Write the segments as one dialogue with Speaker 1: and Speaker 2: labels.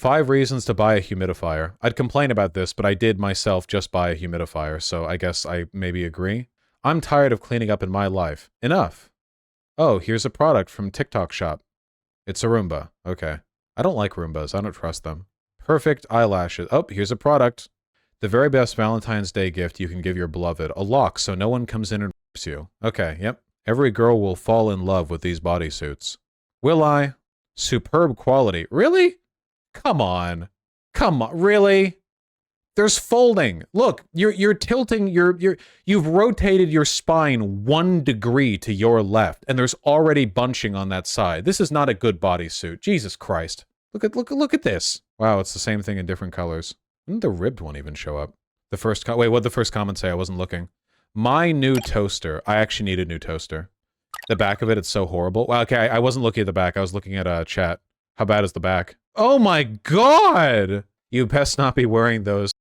Speaker 1: 5 reasons to buy a humidifier. I'd complain about this, but I did myself just buy a humidifier, so I guess I maybe agree. I'm tired of cleaning up in my life. Enough. Oh, here's a product from TikTok shop. It's a Roomba. Okay. I don't like Roombas. I don't trust them. Perfect eyelashes. Oh, here's a product. The very best Valentine's Day gift you can give your beloved. A lock so no one comes in and rapes you. Okay, yep. Every girl will fall in love with these bodysuits. Will I? Superb quality. Really? Come on. Come on. Really? There's folding. Look, you're tilting you've rotated your spine 1 degree to your left, and there's already bunching on that side. This is not a good bodysuit. Jesus Christ. Look at this. Wow, it's the same thing in different colors. Didn't the ribbed one even show up? The first wait, what'd the first comment say? I wasn't looking. My new toaster. I actually need a new toaster. The back of it, it's so horrible. Well, okay, I wasn't looking at the back. I was looking at chat. How bad is the back? Oh my god! You best not be wearing those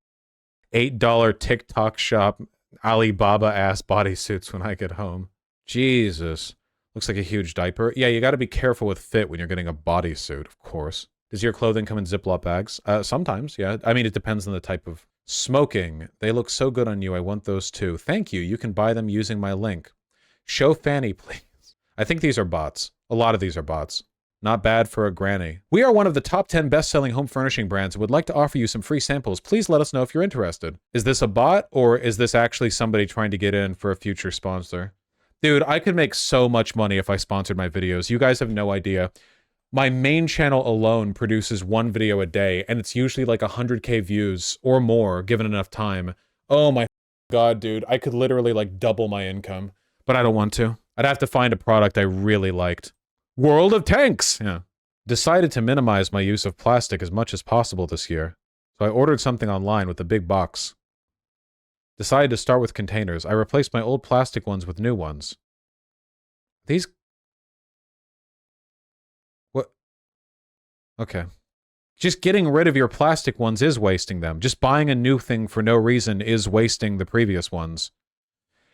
Speaker 1: $8 TikTok shop Alibaba-ass bodysuits when I get home. Jesus. Looks like a huge diaper. Yeah, you gotta be careful with fit when you're getting a bodysuit, of course. Does your clothing come in Ziploc bags? Sometimes, yeah. I mean, it depends on the type of... Smoking. They look so good on you. I want those too. Thank you. You can buy them using my link. Show Fanny, please. I think these are bots. A lot of these are bots. Not bad for a granny. We are one of the top 10 best-selling home furnishing brands and would like to offer you some free samples. Please let us know if you're interested. Is this a bot, or is this actually somebody trying to get in for a future sponsor? Dude, I could make so much money if I sponsored my videos. You guys have no idea. My main channel alone produces 1 video a day, and it's usually like 100K views or more, given enough time. Oh my god, dude. I could literally like double my income, but I don't want to. I'd have to find a product I really liked. World of Tanks! Yeah. Decided to minimize my use of plastic as much as possible this year. So I ordered something online with a big box. Decided to start with containers. I replaced my old plastic ones with new ones. These... What? Okay. Just getting rid of your plastic ones is wasting them. Just buying a new thing for no reason is wasting the previous ones.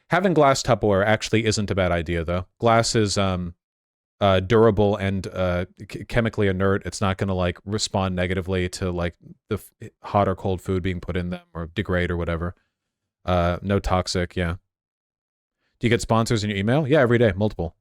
Speaker 1: Having glass Tupperware actually isn't a bad idea, though. Glass is, durable and chemically inert. It's not going to like respond negatively to like the hot or cold food being put in them or degrade or whatever. No toxic, yeah. Do you get sponsors in your email? Yeah, every day, multiple.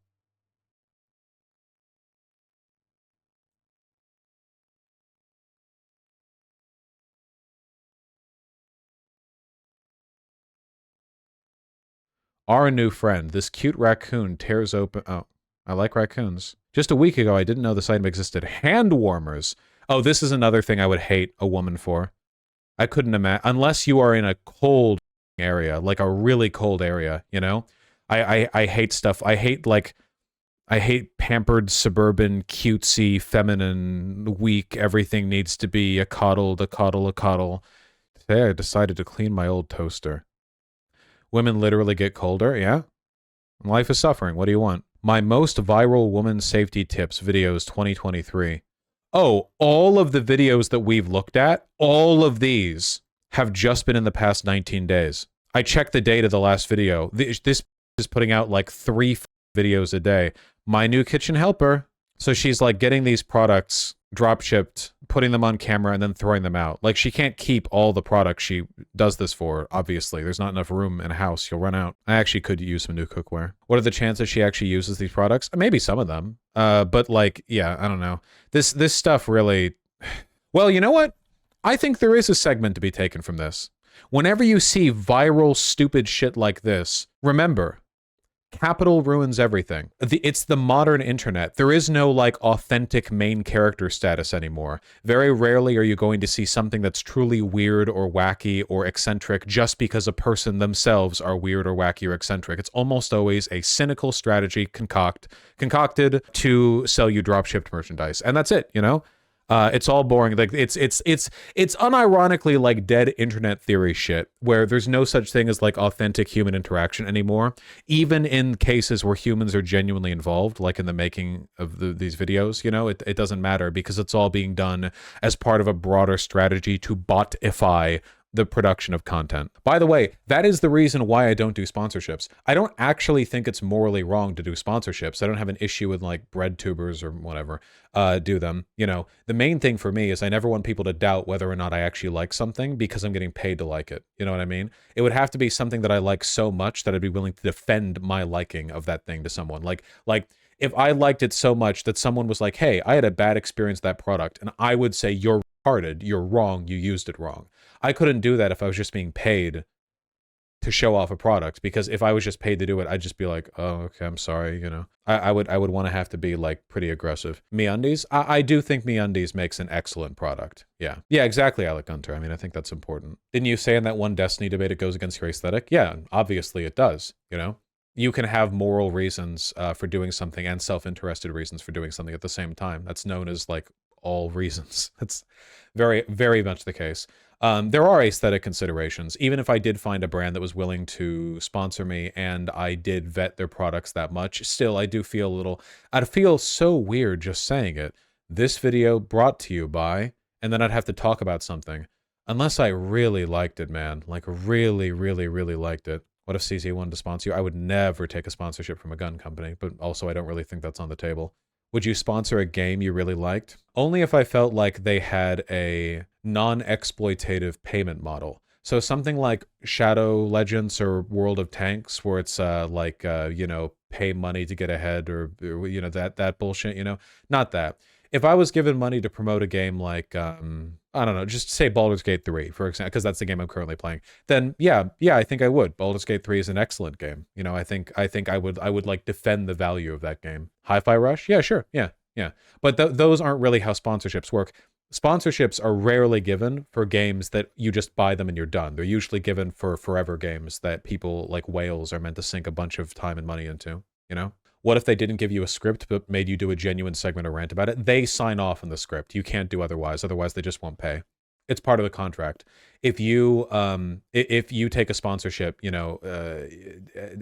Speaker 1: Our new friend, this cute raccoon tears open... Oh, I like raccoons. Just a week ago, I didn't know this item existed. Hand warmers. Oh, this is another thing I would hate a woman for. I couldn't imagine... Unless you are in a cold area, like a really cold area, you know? I hate stuff. I hate pampered, suburban, cutesy, feminine, weak, everything needs to be a coddle, a coddle, a coddle. Today I decided to clean my old toaster. Women literally get colder, yeah? Life is suffering, what do you want? My most viral woman safety tips videos 2023. Oh, all of the videos that we've looked at, all of these have just been in the past 19 days. I checked the date of the last video. This is putting out like 3 videos a day. My new kitchen helper. So she's like getting these products drop shipped, putting them on camera, and then throwing them out. Like she can't keep all the products she does this for, obviously. There's not enough room in a house. You'll run out. I actually could use some new cookware. What are the chances she actually uses these products? Maybe some of them. But like, yeah, I don't know. This stuff really... Well, you know what? I think there is a segment to be taken from this. Whenever you see viral, stupid shit like this, remember... Capital ruins everything. It's the modern internet. There is no, like, authentic main character status anymore. Very rarely are you going to see something that's truly weird or wacky or eccentric just because a person themselves are weird or wacky or eccentric. It's almost always a cynical strategy concocted to sell you drop-shipped merchandise. And that's it, you know? It's all boring. Like it's unironically like dead internet theory shit where there's no such thing as like authentic human interaction anymore. Even in cases where humans are genuinely involved, like in the making of these videos, you know, it doesn't matter because it's all being done as part of a broader strategy to botify the production of content. By the way, that is the reason why I don't do sponsorships. I don't actually think it's morally wrong to do sponsorships. I don't have an issue with like bread tubers or whatever do them. You know, the main thing for me is I never want people to doubt whether or not I actually like something because I'm getting paid to like it. You know what I mean? It would have to be something that I like so much that I'd be willing to defend my liking of that thing to someone. Like if I liked it so much that someone was like, hey, I had a bad experience with that product, and I would say, you're retarded, you're wrong, you used it wrong. I couldn't do that if I was just being paid to show off a product, because if I was just paid to do it, I'd just be like, oh, okay, I'm sorry, you know. I would want to have to be like pretty aggressive. MeUndies? I do think MeUndies makes an excellent product. Yeah. Yeah, exactly, Alec Gunter. I mean, I think that's important. Didn't you say in that one Destiny debate it goes against your aesthetic? Yeah, obviously it does, you know? You can have moral reasons for doing something and self-interested reasons for doing something at the same time. That's known as like all reasons. That's very, very much the case. There are aesthetic considerations. Even if I did find a brand that was willing to sponsor me and I did vet their products that much, still I do feel a little, I'd feel so weird just saying it. This video brought to you by, and then I'd have to talk about something. Unless I really liked it, man. Like really, really, really liked it. What if CZ wanted to sponsor you? I would never take a sponsorship from a gun company, but also I don't really think that's on the table. Would you sponsor a game you really liked? Only if I felt like they had a non-exploitative payment model. So something like Shadow Legends or World of Tanks, where it's you know, pay money to get ahead, or you know, that bullshit, you know? Not that. If I was given money to promote a game like, I don't know, just say Baldur's Gate 3, for example, because that's the game I'm currently playing, then yeah, I think I would. Baldur's Gate 3 is an excellent game. You know, I think I would like defend the value of that game. Hi-Fi Rush? Yeah, sure. Yeah. But those aren't really how sponsorships work. Sponsorships are rarely given for games that you just buy them and you're done. They're usually given for forever games that people like whales are meant to sink a bunch of time and money into, you know? What if they didn't give you a script but made you do a genuine segment or rant about it? They sign off on the script. You can't do otherwise. Otherwise, they just won't pay. It's part of the contract. If you take a sponsorship, you know,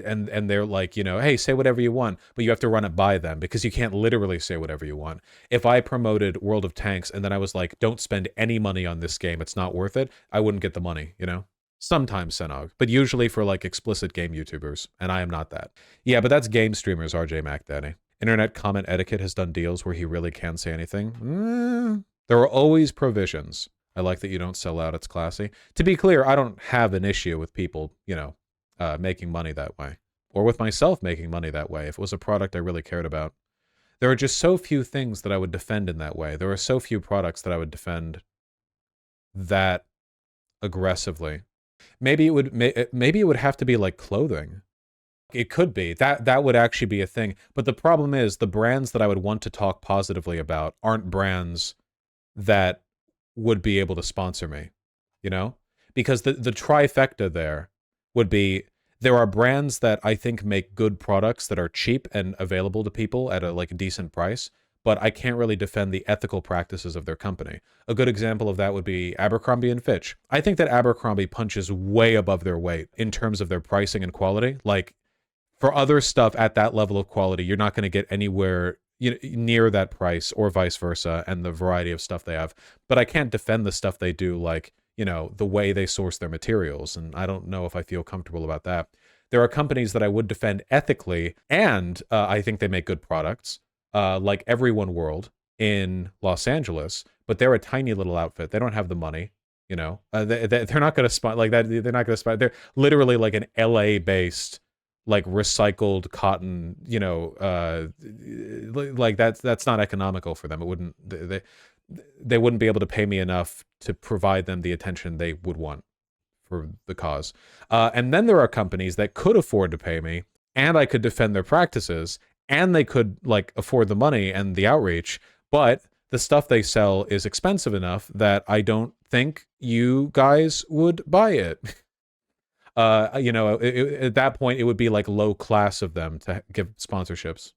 Speaker 1: and they're like, you know, hey, say whatever you want, but you have to run it by them because you can't literally say whatever you want. If I promoted World of Tanks and then I was like, don't spend any money on this game, it's not worth it, I wouldn't get the money, you know? Sometimes Senog, but usually for like explicit game YouTubers, and I am not that. Yeah, but that's game streamers, RJ MacDaddy. Internet comment etiquette has done deals where he really can say anything. There are always provisions. I like that you don't sell out, it's classy. To be clear, I don't have an issue with people, you know, making money that way. Or with myself making money that way, if it was a product I really cared about. There are just so few things that I would defend in that way. There are so few products that I would defend that aggressively. Maybe it would have to be like clothing. It could be. That would actually be a thing. But the problem is the brands that I would want to talk positively about aren't brands that would be able to sponsor me, you know? Because the trifecta there would be, there are brands that I think make good products that are cheap and available to people at a like a decent price, but I can't really defend the ethical practices of their company. A good example of that would be Abercrombie and Fitch. I think that Abercrombie punches way above their weight in terms of their pricing and quality. Like, for other stuff at that level of quality, you're not going to get anywhere near that price, or vice versa, and the variety of stuff they have. But I can't defend the stuff they do, like, you know, the way they source their materials, and I don't know if I feel comfortable about that. There are companies that I would defend ethically, and I think they make good products, like Everyone World in Los Angeles, but they're a tiny little outfit. They don't have the money, you know. They're not going to spot like that. They're not going to spot. They're literally like an LA-based, like recycled cotton, you know, like that's not economical for them. It wouldn't. They wouldn't be able to pay me enough to provide them the attention they would want for the cause. And then there are companies that could afford to pay me, and I could defend their practices, and they could like afford the money and the outreach, but the stuff they sell is expensive enough that I don't think you guys would buy it. You know, at that point, it would be like low class of them to give sponsorships.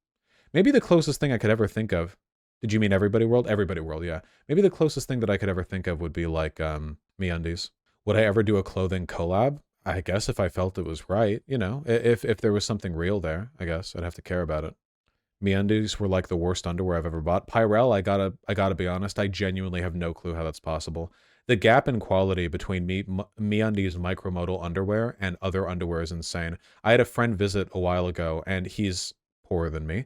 Speaker 1: Maybe the closest thing I could ever think of. Did you mean Everybody World? Everybody World, yeah. Maybe the closest thing that I could ever think of would be like MeUndies. Would I ever do a clothing collab? I guess if I felt it was right, you know, if there was something real there, I guess I'd have to care about it. MeUndies were like the worst underwear I've ever bought. Pyrel, I gotta be honest, I genuinely have no clue how that's possible. The gap in quality between MeUndies micromodal underwear and other underwear is insane. I had a friend visit a while ago, and he's poorer than me,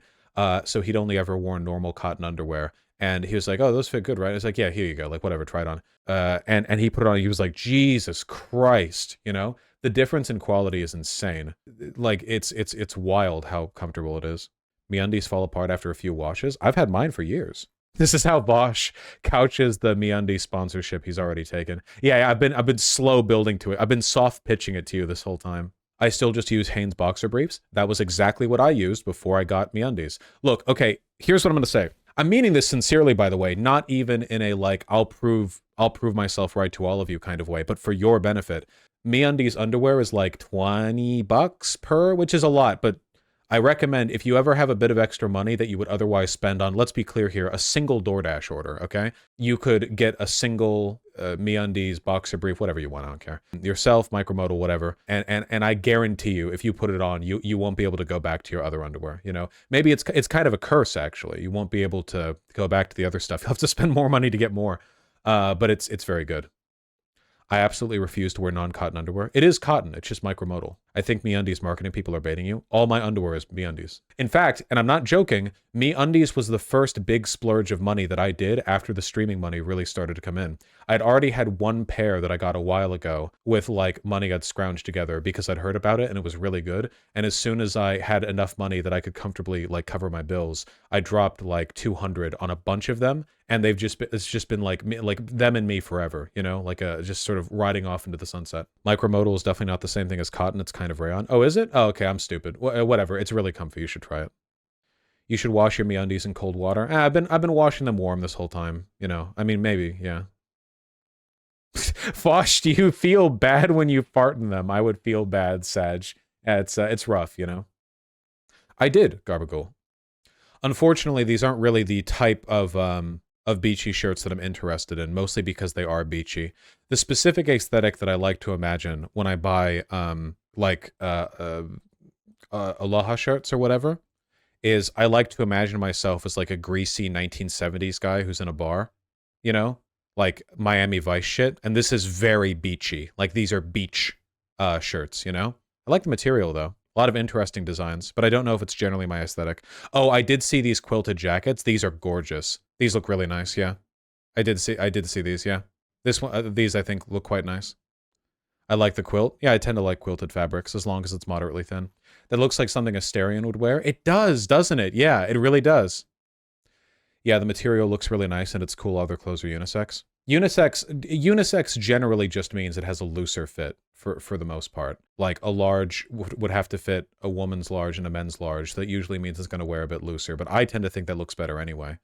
Speaker 1: so he'd only ever worn normal cotton underwear. And he was like, "Oh, those fit good, right?" I was like, "Yeah, here you go. Like, whatever, try it on." And he put it on. He was like, "Jesus Christ!" You know, the difference in quality is insane. Like, it's wild how comfortable it is. MeUndies fall apart after a few washes. I've had mine for years. This is how Bosch couches the MeUndies sponsorship he's already taken. Yeah, I've been slow building to it. I've been soft pitching it to you this whole time. I still just use Hanes boxer briefs. That was exactly what I used before I got MeUndies. Look, okay, here's what I'm gonna say. I'm meaning this sincerely, by the way, not even in a like I'll prove myself right to all of you kind of way, but for your benefit. MeUndies underwear is like $20 per, which is a lot, but I recommend if you ever have a bit of extra money that you would otherwise spend on, let's be clear here, a single DoorDash order, okay? You could get a single MeUndies boxer brief, whatever you want, I don't care. Yourself, micromodal, whatever. And I guarantee you, if you put it on, you won't be able to go back to your other underwear, you know? Maybe it's kind of a curse, actually. You won't be able to go back to the other stuff. You'll have to spend more money to get more. But it's very good. I absolutely refuse to wear non-cotton underwear. It is cotton, it's just micromodal. I think MeUndies marketing people are baiting you. All my underwear is MeUndies. In fact, and I'm not joking, MeUndies was the first big splurge of money that I did after the streaming money really started to come in. I'd already had one pair that I got a while ago with like money I'd scrounged together because I'd heard about it and it was really good. And as soon as I had enough money that I could comfortably like cover my bills, I dropped like 200 on a bunch of them. And it's just been like me, like them and me forever, you know, like just sort of riding off into the sunset. Micromodal is definitely not the same thing as cotton. It's kind of rayon. Oh, is it? Oh, okay. I'm stupid. Whatever. It's really comfy. You should try it. You should wash your MeUndies in cold water. I've been washing them warm this whole time. You know, I mean, maybe, yeah. Fosh, do you feel bad when you fart in them? I would feel bad, Sag. It's rough, you know. I did, Garbagool. Unfortunately, these aren't really the type of beachy shirts that I'm interested in, mostly because they are beachy. The specific aesthetic that I like to imagine when I buy Aloha shirts or whatever is I like to imagine myself as like a greasy 1970s guy who's in a bar, you know, like Miami Vice shit. And this is very beachy. Like these are beach shirts, you know. I like the material though. A lot of interesting designs, but I don't know if it's generally my aesthetic. Oh, I did see these quilted jackets. These are gorgeous. These look really nice, yeah. I did see these, yeah. This one, these I think look quite nice. I like the quilt. Yeah, I tend to like quilted fabrics as long as it's moderately thin. That looks like something Asterion would wear. It does, doesn't it? Yeah, it really does. Yeah, the material looks really nice and it's cool. Other clothes are unisex. Unisex generally just means it has a looser fit for the most part. Like a large would have to fit a woman's large and a men's large. That usually means it's going to wear a bit looser, but I tend to think that looks better anyway.